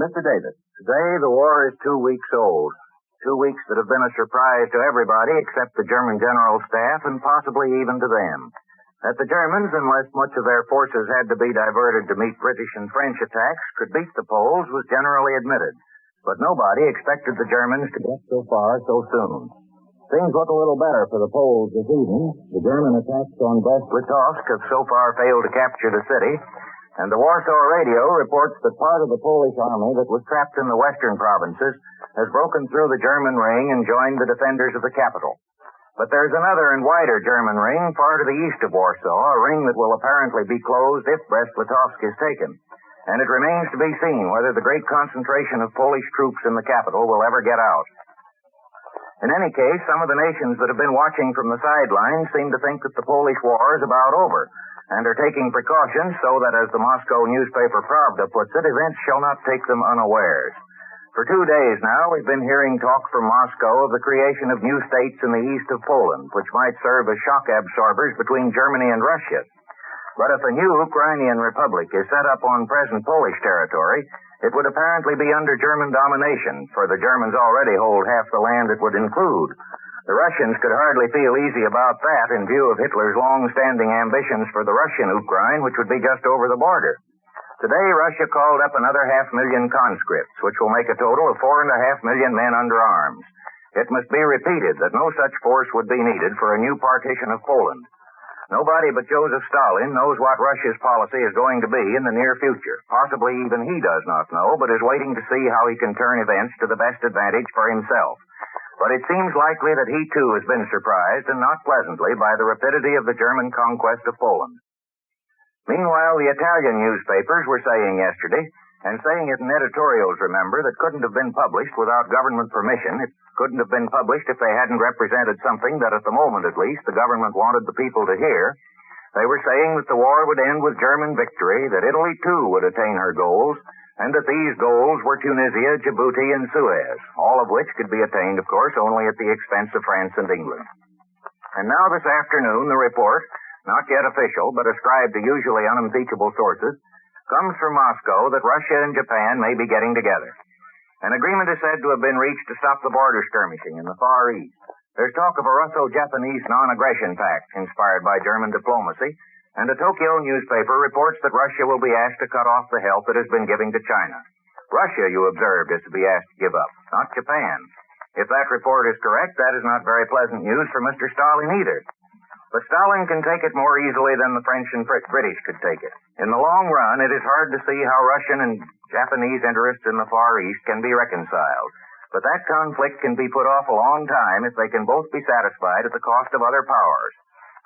Mr. Davis. Today, the war is 2 weeks old. 2 weeks that have been a surprise to everybody except the German general staff and possibly even to them. That the Germans, unless much of their forces had to be diverted to meet British and French attacks, could beat the Poles was generally admitted. But nobody expected the Germans to get so far so soon. Things look a little better for the Poles this evening. The German attacks on Brest-Litovsk have so far failed to capture the city, and the Warsaw radio reports that part of the Polish army that was trapped in the western provinces has broken through the German ring and joined the defenders of the capital. But there's another and wider German ring far to the east of Warsaw, a ring that will apparently be closed if Brest-Litovsk is taken. And it remains to be seen whether the great concentration of Polish troops in the capital will ever get out. In any case, some of the nations that have been watching from the sidelines seem to think that the Polish war is about over, and are taking precautions so that, as the Moscow newspaper Pravda puts it, events shall not take them unawares. For 2 days now, we've been hearing talk from Moscow of the creation of new states in the east of Poland, which might serve as shock absorbers between Germany and Russia. But if a new Ukrainian republic is set up on present Polish territory, it would apparently be under German domination, for the Germans already hold half the land it would include. The Russians could hardly feel easy about that in view of Hitler's long-standing ambitions for the Russian Ukraine, which would be just over the border. Today, Russia called up another 500,000 conscripts, which will make a total of 4.5 million men under arms. It must be repeated that no such force would be needed for a new partition of Poland. Nobody but Joseph Stalin knows what Russia's policy is going to be in the near future. Possibly even he does not know, but is waiting to see how he can turn events to the best advantage for himself. But it seems likely that he, too, has been surprised, and not pleasantly, by the rapidity of the German conquest of Poland. Meanwhile, the Italian newspapers were saying yesterday, and saying it in editorials, remember, that couldn't have been published without government permission. It couldn't have been published if they hadn't represented something that, at the moment at least, the government wanted the people to hear. They were saying that the war would end with German victory, that Italy, too, would attain her goals, and that these goals were Tunisia, Djibouti, and Suez, all of which could be attained, of course, only at the expense of France and England. And now this afternoon, the report, not yet official, but ascribed to usually unimpeachable sources, comes from Moscow that Russia and Japan may be getting together. An agreement is said to have been reached to stop the border skirmishing in the Far East. There's talk of a Russo-Japanese non-aggression pact inspired by German diplomacy, and a Tokyo newspaper reports that Russia will be asked to cut off the help it has been giving to China. Russia, you observed, is to be asked to give up, not Japan. If that report is correct, that is not very pleasant news for Mr. Stalin either. But Stalin can take it more easily than the French and British could take it. In the long run, it is hard to see how Russian and Japanese interests in the Far East can be reconciled. But that conflict can be put off a long time if they can both be satisfied at the cost of other powers.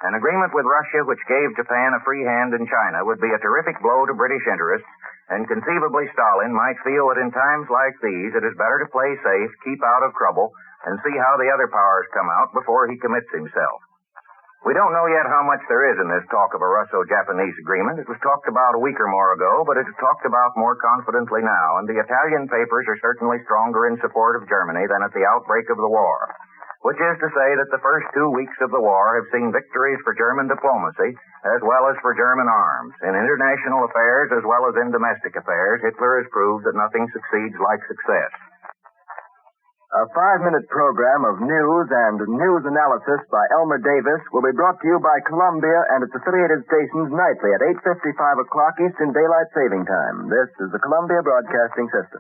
An agreement with Russia which gave Japan a free hand in China would be a terrific blow to British interests, and conceivably Stalin might feel that in times like these it is better to play safe, keep out of trouble, and see how the other powers come out before he commits himself. We don't know yet how much there is in this talk of a Russo-Japanese agreement. It was talked about a week or more ago, but it is talked about more confidently now, and the Italian papers are certainly stronger in support of Germany than at the outbreak of the war, which is to say that the first 2 weeks of the war have seen victories for German diplomacy as well as for German arms. In international affairs as well as in domestic affairs, Hitler has proved that nothing succeeds like success. A 5-minute program of news and news analysis by Elmer Davis will be brought to you by Columbia and its affiliated stations nightly at 8:55 o'clock Eastern Daylight Saving Time. This is the Columbia Broadcasting System.